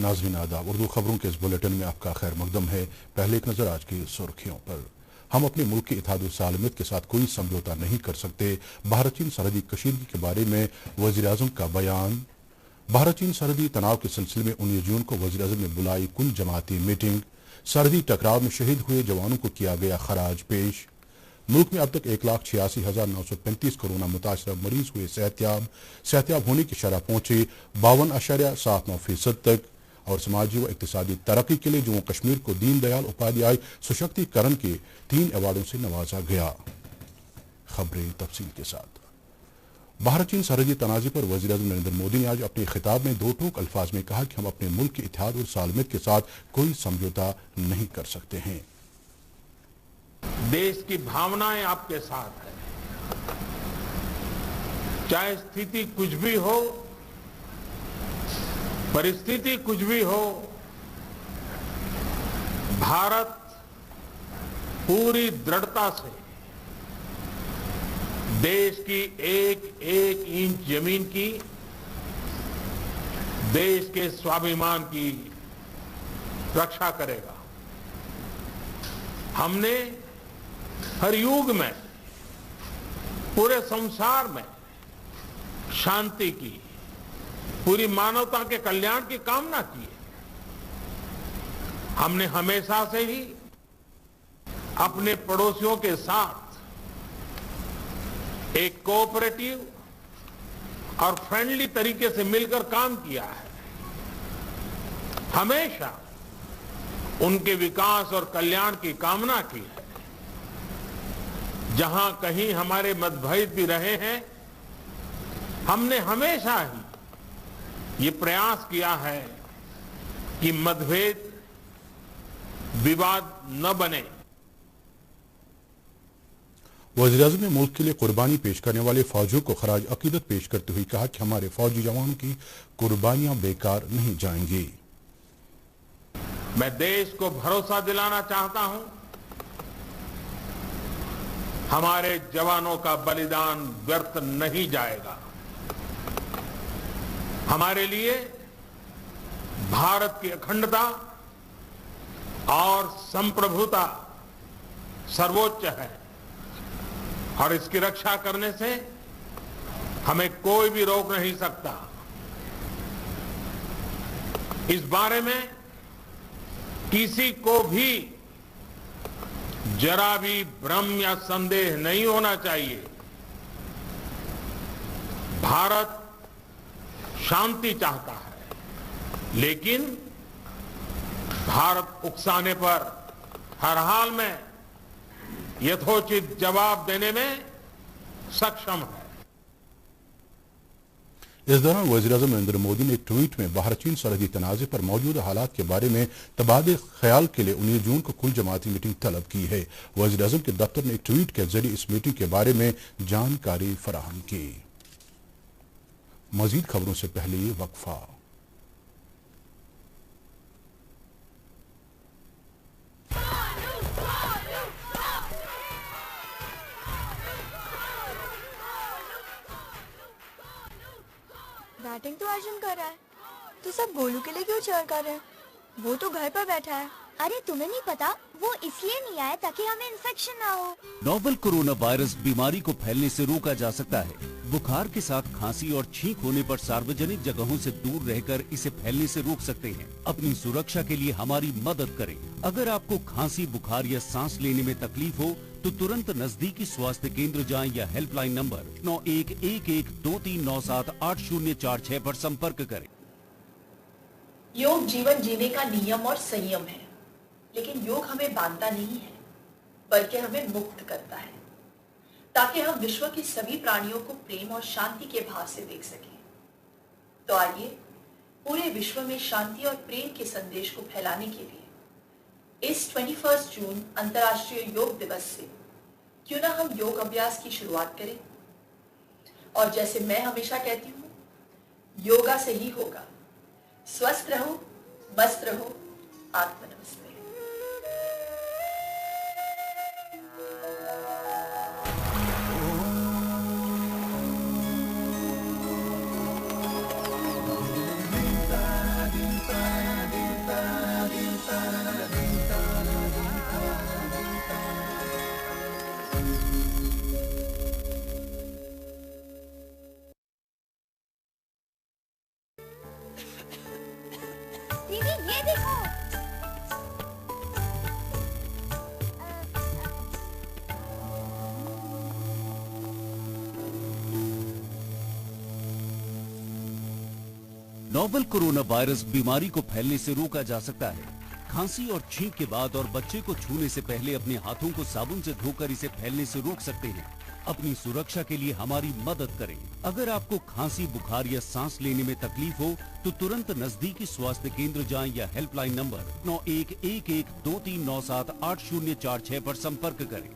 नाज़रीन आदाब, उर्दू खबरों के इस बुलेटिन में आपका खैर मकदम है। पहले एक नजर आज की सुर्खियों पर। हम अपने मुल्क की इत्तेहाद और सालमियत के साथ कोई समझौता नहीं कर सकते। भारत चीन सरहदी कशीदगी के बारे में वज़ीर आज़म का बयान। भारत चीन सरहदी तनाव के सिलसिले में 19 जून को वज़ीर आज़म ने बुलाई कुल जमाती मीटिंग। सरहदी टकराव में शहीद हुए जवानों को किया गया खराज पेश। मुल्क में अब तक 1,86,935 कोरोना मुतासरा मरीज हुए सेहतियाब होने की शरह पहुंची 52.79% तक। और समाजी व इक्तिसादी तरक्की के लिए जम्मू कश्मीर को दीन दयाल उपाध्याय सशक्तिकरण के 3 अवार्डों से नवाजा गया। खबरें तफसील के साथ। भारत चीन सरहदी तनाज़े पर वज़ीर आज़म नरेंद्र मोदी ने आज अपने खिताब में दो टूक अल्फाज में कहा कि हम अपने मुल्क की इत्तेहाद और सालमियत के साथ कोई समझौता नहीं कर सकते हैं। देश की भावनाएं आपके साथ है, चाहे स्थिति कुछ भी हो, परिस्थिति कुछ भी हो, भारत पूरी दृढ़ता से देश की एक एक इंच जमीन की, देश के स्वाभिमान की रक्षा करेगा। हमने हर युग में, पूरे संसार में शांति की, पूरी मानवता के कल्याण की कामना की है। हमने हमेशा से ही अपने पड़ोसियों के साथ एक कोऑपरेटिव और फ्रेंडली तरीके से मिलकर काम किया है। हमेशा उनके विकास और कल्याण की कामना की है। जहां कहीं हमारे मतभेद भी रहे हैं, हमने हमेशा ही ये प्रयास किया है कि मतभेद विवाद न बने। वज़ीर आज़म ने मुल्क के लिए कुर्बानी पेश करने वाले फौजियों को खराज अकीदत पेश करते हुए कहा कि हमारे फौजी जवानों की कुर्बानियां बेकार नहीं जाएंगी। मैं देश को भरोसा दिलाना चाहता हूं, हमारे जवानों का बलिदान व्यर्थ नहीं जाएगा। हमारे लिए भारत की अखंडता और संप्रभुता सर्वोच्च है और इसकी रक्षा करने से हमें कोई भी रोक नहीं सकता। इस बारे में किसी को भी जरा भी भ्रम या संदेह नहीं होना चाहिए। भारत शांति चाहता है, लेकिन भारत उकसाने पर हर हाल में यथोचित जवाब देने में सक्षम है। इस दौरान वज़ीर आज़म नरेंद्र मोदी ने एक ट्वीट में भारत चीन सरहदी तनाज़े पर मौजूदा हालात के बारे में तबादले ख्याल के लिए 19 जून को कुल जमाती मीटिंग तलब की है। वज़ीर आज़म के दफ्तर ने एक ट्वीट के जरिए इस मीटिंग के बारे में जानकारी फराहम की। मजीद खबरों से पहले ये वक्फा। बैटिंग तो अर्जुन कर रहा है, तो सब गोलू के लिए क्यों चीयर कर रहे हैं? वो तो घर पर बैठा है। अरे तुम्हें नहीं पता, वो इसलिए नहीं आया ताकि हमें इन्फेक्शन ना हो। नोवेल कोरोना वायरस बीमारी को फैलने से रोका जा सकता है। बुखार के साथ खांसी और छींक होने पर सार्वजनिक जगहों से दूर रहकर इसे फैलने से रोक सकते हैं। अपनी सुरक्षा के लिए हमारी मदद करें। अगर आपको खांसी, बुखार या सांस लेने में तकलीफ हो तो तुरंत नजदीकी स्वास्थ्य केंद्र जाएं या हेल्पलाइन नंबर 911123978046 पर संपर्क करें। योग जीवन जीने का नियम और संयम है, लेकिन योग हमें बांधता नहीं है, बल्कि हमें मुक्त करता है, ताकि हम विश्व के सभी प्राणियों को प्रेम और शांति के भाव से देख सकें। तो आइए पूरे विश्व में शांति और प्रेम के संदेश को फैलाने के लिए इस 21 जून अंतर्राष्ट्रीय योग दिवस से क्यों ना हम योग अभ्यास की शुरुआत करें। और जैसे मैं हमेशा कहती हूँ, योगा से ही होगा। स्वस्थ रहो, मस्त रहो, आत्म नमस्ते। दीदी ये देखो। नोवेल कोरोना वायरस बीमारी को फैलने से रोका जा सकता है। खांसी और छींक के बाद और बच्चे को छूने से पहले अपने हाथों को साबुन से धोकर इसे फैलने से रोक सकते हैं। अपनी सुरक्षा के लिए हमारी मदद करें। अगर आपको खांसी, बुखार या सांस लेने में तकलीफ हो तो तुरंत नजदीकी स्वास्थ्य केंद्र जाएं या हेल्पलाइन नंबर 911123978046 पर संपर्क करें।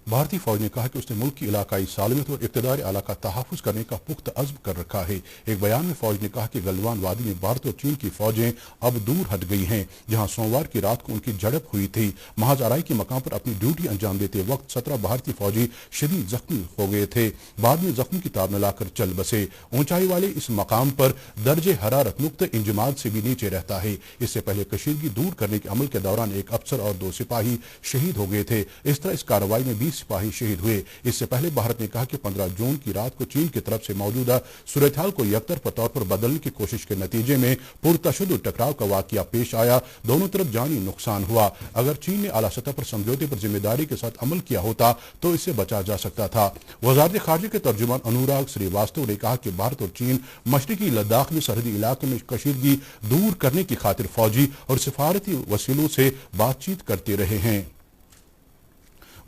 भारतीय फौज ने कहा कि उसने मुल्क की इलाकाई सालमियत और इक़्तिदार आला का तहफ़्फ़ुज़ करने का पुख्ता अज़्म कर रखा है। एक बयान में फौज ने कहा कि गलवान वादी में भारत और चीन की फौजें अब दूर हट गई हैं, जहां सोमवार की रात को उनकी झड़प हुई थी। महज आराई के मकाम पर अपनी ड्यूटी अंजाम देते वक्त 17 भारतीय फौजी शदीद जख्मी हो गए थे। बाद में जख्मी की ताब में लाकर चल बसे। ऊंचाई वाले इस मकाम पर दर्जे हरारत नुक्ते इंजमाद से भी नीचे रहता है। इससे पहले कशीदगी दूर करने के अमल के दौरान एक अफसर और 2 सिपाही शहीद हो गए थे। इस तरह इस कार्रवाई में 20 सिपाही शहीद हुए। इससे पहले भारत ने कहा कि 15 जून की रात को चीन की तरफ से मौजूदा सूरत-ए-हाल को यकतरफा तौर पर बदलने की कोशिश के नतीजे में पुरतशद्दुद टकराव का वाकया पेश आया। दोनों तरफ जानी नुकसान हुआ। अगर चीन ने आला सतह पर समझौते पर जिम्मेदारी के साथ अमल किया होता तो इससे बचा जा सकता था। वज़ारत ख़ारिजा के तर्जुमान अनुराग श्रीवास्तव ने कहा कि भारत और चीन मशरिकी लद्दाख में सरहदी इलाके में कशीदगी दूर करने की खातिर फौजी और सिफारती वसीलों से बातचीत करते रहे हैं।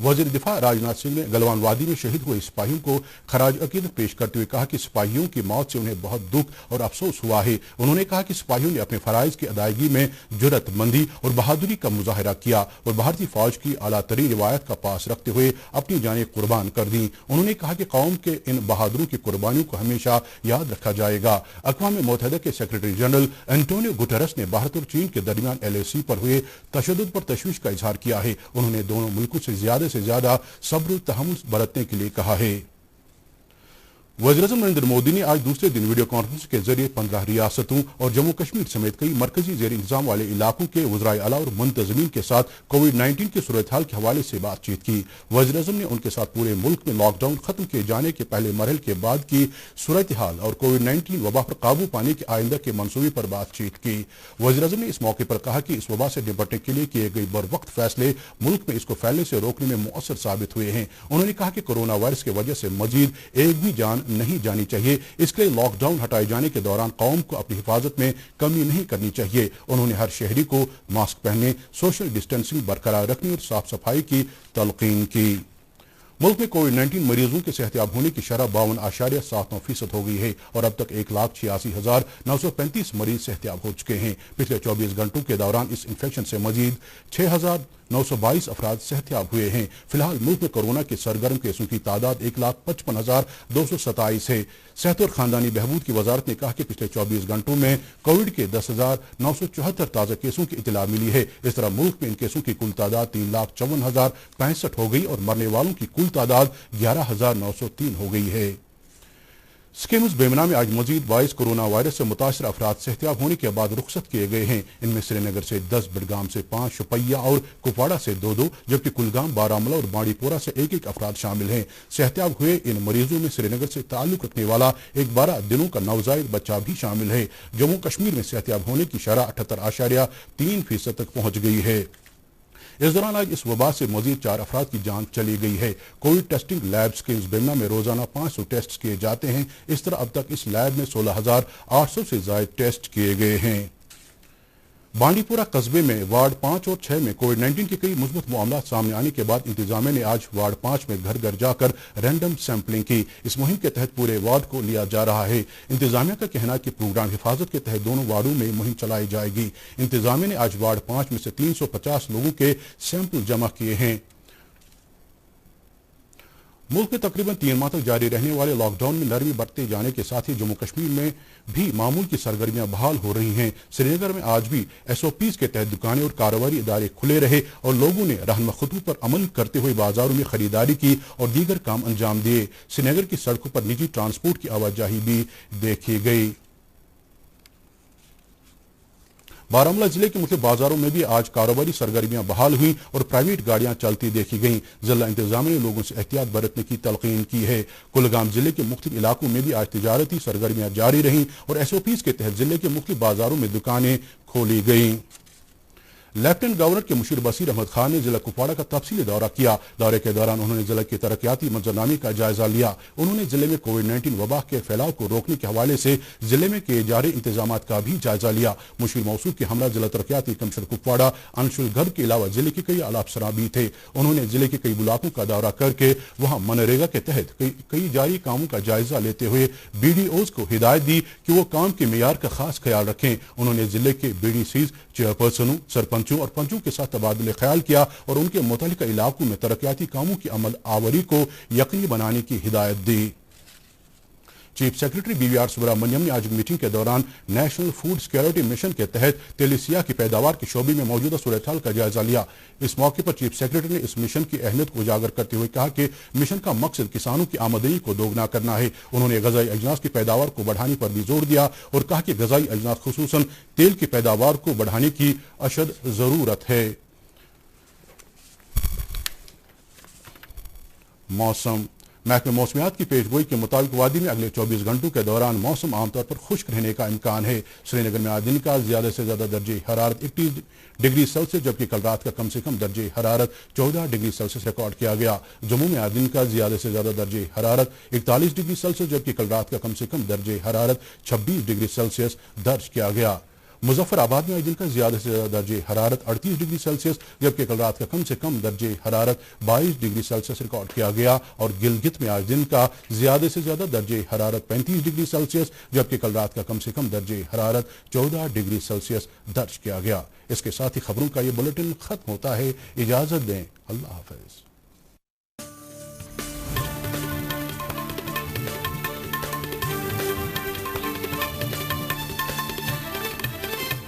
वज़ीर दिफा राजनाथ सिंह ने गलवान वादी में शहीद हुए सिपाहियों को खराज अकीदत पेश करते हुए कहा कि सिपाहियों की मौत से उन्हें बहुत दुख और अफसोस हुआ है। उन्होंने कहा कि सिपाहियों ने अपने फराइज की अदायगी में जुर्रतमंदी और बहादुरी का मुजाहरा किया और भारतीय फौज की आला तरीन रिवायत का पास रखते हुए अपनी जानें कुर्बान कर दी। उन्होंने कहा कि कौम के इन बहादुरों की कुर्बानियों को हमेशा याद रखा जाएगा। अक़वाम मुत्तहिदा के सेक्रेटरी जनरल एंटोनियो गुटेरेस ने भारत और चीन के दरमियान LAC पर हुए तशद्दुद पर तशवीश का इजहार किया है। उन्होंने दोनों मुल्कों से ज्यादा सब्र तहम्मुल बरतने के लिए कहा है। वज़ीर-ए-आज़म नरेंद्र मोदी ने आज दूसरे दिन वीडियो कॉन्फ्रेंस के जरिए 15 रियासतों और जम्मू कश्मीर समेत कई मरकजी ज़ेर इंतजाम वाले इलाकों के वज़राए आला और मुंतज़मीन के साथ कोविड-19 की सूरत-हाल के हवाले से बातचीत की। वज़ीर-ए-आज़म ने उनके साथ पूरे मुल्क में लॉकडाउन खत्म किए जाने के पहले मरहल के बाद की सूरत-हाल और कोविड-19 वबा पर काबू पाने के आइंदा के मनसूबे पर बातचीत की। वज़ीर-ए-आज़म ने इस मौके पर कहा कि इस वबा से निपटने के लिए किए गए बरवक्त फैसले मुल्क में इसको फैलने से रोकने में मुअस्सर साबित हुए हैं। उन्होंने कहा कि कोरोना वायरस की वजह से मजीद एक भी जान नहीं जानी चाहिए। इसके लिए लॉकडाउन हटाए जाने के दौरान कौम को अपनी हिफाजत में कमी नहीं करनी चाहिए। उन्होंने हर शहरी को मास्क पहनने, सोशल डिस्टेंसिंग बरकरार रखने और साफ सफाई की तलकीन की। मुल्क में कोविड-19 मरीजों के सेहतयाब होने की शरह 52.79% हो गई है और अब तक 1,86,935 मरीज सेहतयाब हो चुके हैं। पिछले 24 घंटों के दौरान इस इन्फेक्शन से मजीद 6,922 अफराद सेहतयाब हुए हैं। फिलहाल मुल्क में कोरोना के सरगर्म केसों की तादाद 1,55,227 है। सेहत और खानदानी बहबूद की वजारत ने कहा कि पिछले 24 घंटों में कोविड के 10,974 ताज़ा केसों की इतला मिली है। इस तरह मुल्क में इन केसों की कुल तादाद 3,54,065 हो गई और मरने वालों की कुल तादाद 11,903 हो गई है। स्कीम्स बेमना में आज मजीद 22 कोरोना वायरस से मुतासर अफराद सेहतयाब होने के बाद रुखसत किए गए हैं। इनमें श्रीनगर से 10, बडगाम से 5, शुपैया और कुपवाड़ा से 2-2, जबकि कुलगाम, बारामूला और बांडीपोरा से 1-1 अफराद शामिल हैं। सेहतयाब हुए इन मरीजों में श्रीनगर से ताल्लुक रखने वाला एक 12 दिनों का नवजायद बच्चा भी शामिल है। जम्मू कश्मीर में सेहतयाब होने की शरह 78.3% तक पहुंच गई है। इस दौरान आज इस वबा से मजीद 4 अफराद की जान चली गई है। Covid testing lab schemes Bemina में रोजाना 500 टेस्ट किए जाते हैं। इस तरह अब तक इस लैब में 16,800 से ज्यादा टेस्ट किए गए हैं। बांडीपुरा कस्बे में वार्ड 5 और 6 में कोविड-19 के कई मुस्बत मामला सामने आने के बाद इंतजामिया ने आज वार्ड 5 में घर घर जाकर रैंडम सैंपलिंग की। इस मुहिम के तहत पूरे वार्ड को लिया जा रहा है। इंतजामिया का कहना है कि प्रोग्राम हिफाजत के तहत दोनों वार्डों में मुहिम चलाई जाएगी। इंतजामिया ने आज वार्ड 5 में से 350 लोगों के सैंपल जमा किए हैं। मुल्क में तकरीबन 3 माह तक जारी रहने वाले लॉकडाउन में नरमी बरते जाने के साथ ही जम्मू कश्मीर में भी मामूल की सरगर्मियां बहाल हो रही हैं। श्रीनगर में आज भी SOPs के तहत दुकानें और कारोबारी इदारे खुले रहे और लोगों ने रहनुमा खतूत पर अमल करते हुए बाजारों में खरीदारी की और दीगर काम अंजाम दिए। श्रीनगर की सड़कों पर निजी ट्रांसपोर्ट की आवाजाही भी देखी गई। बारामूला जिले के मुख्य बाजारों में भी आज कारोबारी सरगर्मियां बहाल हुई और प्राइवेट गाड़ियां चलती देखी गईं। जिला इंतजामिया ने लोगों से एहतियात बरतने की तलकीन की है। कुलगाम जिले के मुख्तलिफ इलाकों में भी आज तिजारती सरगर्मियां जारी रहीं और SOPs के तहत जिले के मुख्तलिफ बाजारों में दुकानें खोली गईं। लेफ्टिनेंट गवर्नर के मुशीर बसीर अहमद खान ने जिला कुपवाड़ा का तफसीली दौरा किया। दौरे के दौरान उन्होंने जिले के तरक्याती मंजरनामे का जायजा लिया। उन्होंने जिले में कोविड-19 वबा के फैलाव को रोकने के हवाले से जिले में किए जा रहे इंतजाम का भी जायजा लिया। मुशीर मौसूफ के हमरा जिला तरक्याती कमिश्नर कुपवाड़ा अंशुल गर्ग के अलावा जिले के कई आला अफसरान भी थे। उन्होंने जिले के कई ब्लॉकों का दौरा करके वहां मनरेगा के तहत कई जारी कामों का जायजा लेते हुए BDOs को हिदायत दी कि वो काम के मेयार का खास ख्याल रखें। उन्होंने जिले के BDCs, चेयरपर्सनों, सरपंचों और पंचों के साथ तबादले ख्याल किया और उनके मुतल्लिका इलाकों में तरक्याती कामों की अमल आवरी को यकीनी बनाने की हिदायत दी। चीफ सेक्रेटरी BVR सुब्रमण्यम ने आज मीटिंग के दौरान नेशनल फूड सिक्योरिटी मिशन के तहत तेलिसिया की पैदावार के शोबे में मौजूदा सूरत-ए-हाल का जायजा लिया। इस मौके पर चीफ सेक्रेटरी ने इस मिशन की अहमियत को उजागर करते हुए कहा कि मिशन का मकसद किसानों की आमदनी को दोगुना करना है। उन्होंने गजाई अजनास की पैदावार को बढ़ाने पर भी जोर दिया और कहा कि गजाई अजनास खुसूसन तेल की पैदावार को बढ़ाने की अशद जरूरत है। मौसम महकमे मौसमियात की पेशगोई के मुताबिक वादी में अगले 24 घंटों के दौरान मौसम आमतौर पर खुश्क रहने का इम्कान है। श्रीनगर में आज दिन का ज्यादा से ज्यादा दर्जे हरारत 31 डिग्री सेल्सियस जबकि कल रात का कम से कम दर्जे हरारत 14 डिग्री सेल्सियस रिकॉर्ड किया गया। जम्मू में आज दिन का ज्यादा से ज्यादा दर्जे हरारत 41 डिग्री सेल्सियस जबकि कल रात का कम से कम दर्जे हरारत 26 डिग्री सेल्सियस दर्ज किया गया। मुजफ्फराबाद में आज दिन का ज्यादा से ज्यादा दर्जे हरारत 38 डिग्री सेल्सियस जबकि कल रात का कम से कम दर्जे हरारत 22 डिग्री सेल्सियस रिकॉर्ड किया गया और गिलगित में आज दिन का ज्यादा से ज्यादा दर्जे हरारत 35 डिग्री सेल्सियस जबकि कल रात का कम से कम दर्जे हरारत 14 डिग्री सेल्सियस दर्ज किया गया। इसके साथ ही खबरों का ये बुलेटिन खत्म होता है। इजाजत दें। अल्लाह हाफिज।